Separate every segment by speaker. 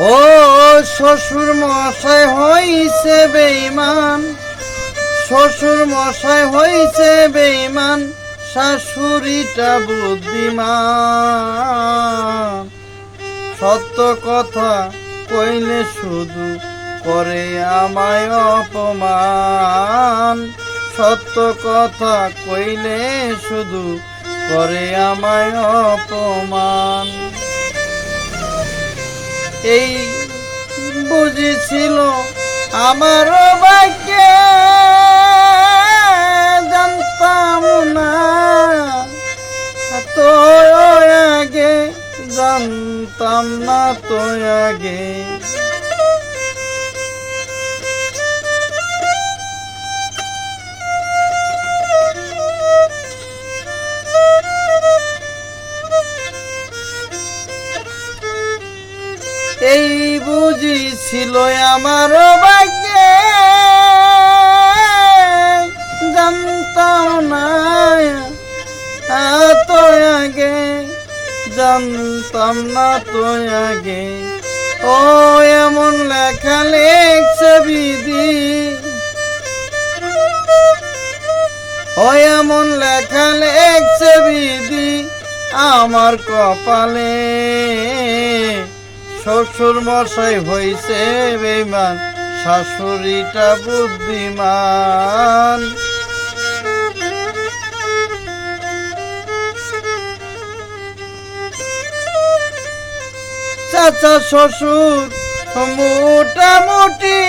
Speaker 1: ও শ্বশুর মশাই হইছে বেঈমান, শ্বশুর মশাই হইছে বেঈমান, শাশুড়িটা বুদ্ধিমান। সত্য কথা কইলে শুধু করে আমায় অপমান, সত্য কথা কইলে শুধু করে আমায় অপমান। এই বুঝেছিল আমার ভাগ্যে, জানতাম না তো আগে, জানতাম না তো আগে। এই বুঝি ছিল আমার ভাগ্যে, জানতাম না তো আগে, জানতাম না তো আগে। ও এমন লেখা লেখছে বিধি, ও এমন লেখা লেখছে বিধি আমার কপালে। শ্বশুর মশাই হইছে বেঈমান, শাশুড়িটা বুদ্ধিমান। চাচা শ্বশুর মোটামুটি,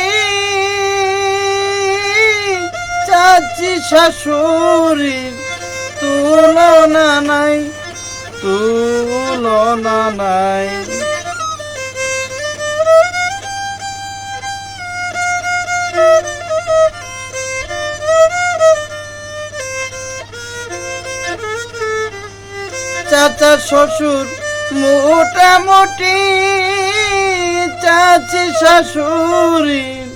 Speaker 1: চাচি শাশুড়ির তুলনা নাই, তুলনা নাই। চাচা শ্বশুর মোটামুটি, চাচি শাশুড়ির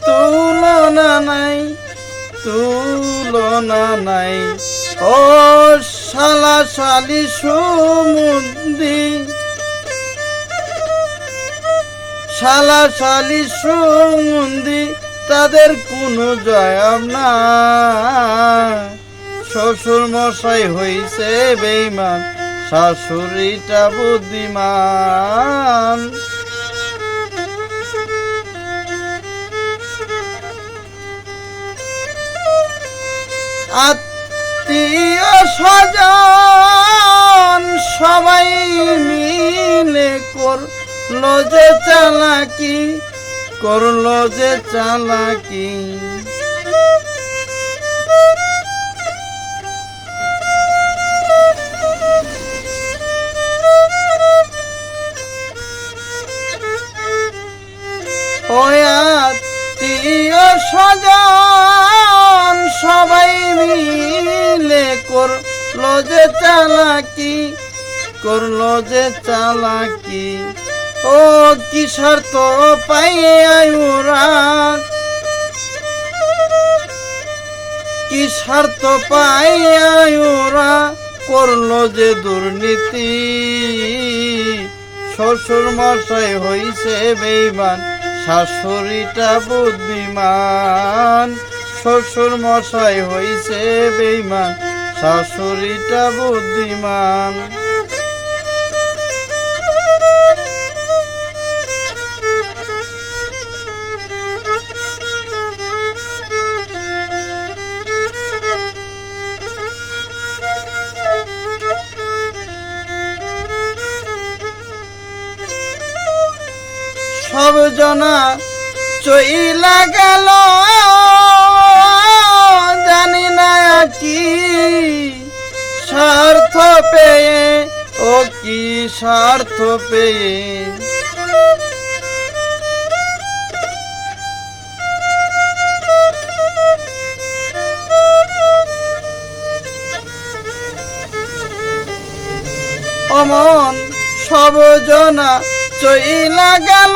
Speaker 1: তুলনা নাই, তুলনা নাই। ও শালা শালি সুমন্দি, শালা শালি সুমন্দি, তাদের কোনো জবাব না। শ্বশুর মশাই হইছে বেঈমান, শাশুড়িটা বুদ্ধিমান। আত্মীয় স্বজন সবাই মিলে করলো যে চালাকি, করলো যে চালাকি। আত্মীয় স্বজন সবাই মিলে করলো যে চালাকি, করলো যে চালাকি। ও কি স্বার্থ পাইয়ে ওরা, কি স্বার্থ পাইয়ে ওরা করলো যে দুর্নীতি। শ্বশুর মশাই হইছে বেঈমান, শাশুড়িটা বুদ্ধিমান। শ্বশুর মশাই হইছে বেঈমান, শাশুড়িটা বুদ্ধিমান। সব জনা চইলা গেল, জানি না কি স্বার্থ পেয়ে, ও কি স্বার্থ পেয়ে। অমন সব জনা চইলা গেল,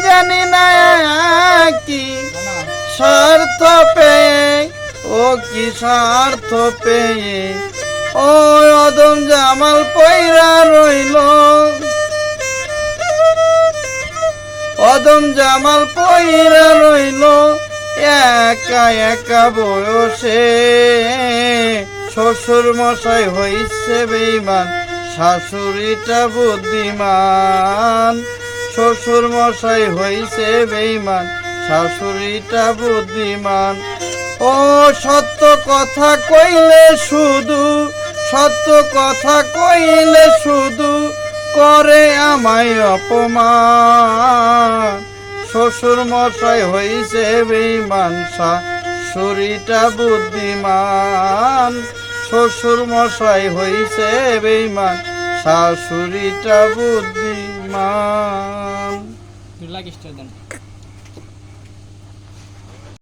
Speaker 1: জানি না কি স্বার্থ পেয়ে, ও কি স্বার্থ পেয়ে। ও অদম জামাল পয়রা রইল, নতুন জামাল পইরা রইল একা একা বয়সে। শ্বশুর মশাই হইছে বেঈমান, শাশুড়িটা বুদ্ধিমান। শ্বশুর মশাই হইছে বেঈমান, শাশুড়িটা বুদ্ধিমান। ও সত্য কথা কইলে শুধু, সত্য কথা কইলে শুধু করে আমায় অপমান। শ্বশুর মশাই হইছে বেঈমান, শাশুড়িটা বুদ্ধিমান। শ্বশুর মশাই হইছে বেঈমান, শাশুড়িটা বুদ্ধিমান।
Speaker 2: লাগিস দেন।